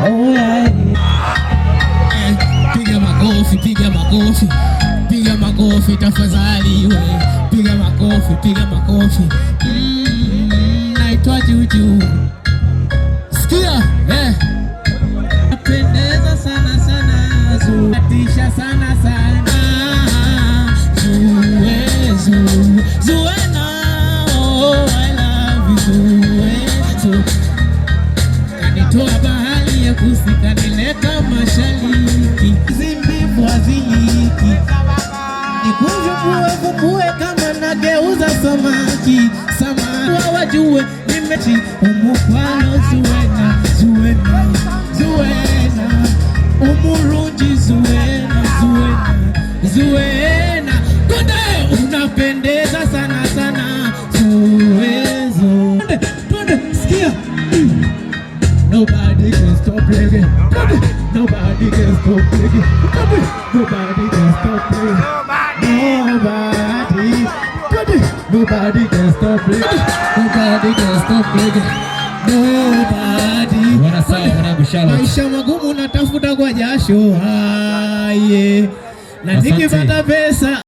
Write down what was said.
Oh yeah. Piga makofi, piga makofi, piga makofi tafadhali we. Piga makofi, piga makofi. Naitwa Juju. Sikia, napendeza sana sana, zuatisha sana sana. Zuena, oh I love you. Kanitoa bahari ya Kusi, kanileta mashariki. Zimbivu haziliki, nikuvue kama nageuza samaki. Samaki wajue nimechi umufalo. Zuena, Zuena, Zuena, umurunji Zuena, Zuena, Zuena. Konde unapendeza sana sana. Zuezo konde, sikia. Nobody can stop playing. Nobody can stop playing. Nobody can stop playing. Nobody can stop playing. Nobody can stop playing. Nobody. Maisha magumu natafuta kwa jasho. Na nikipata pesa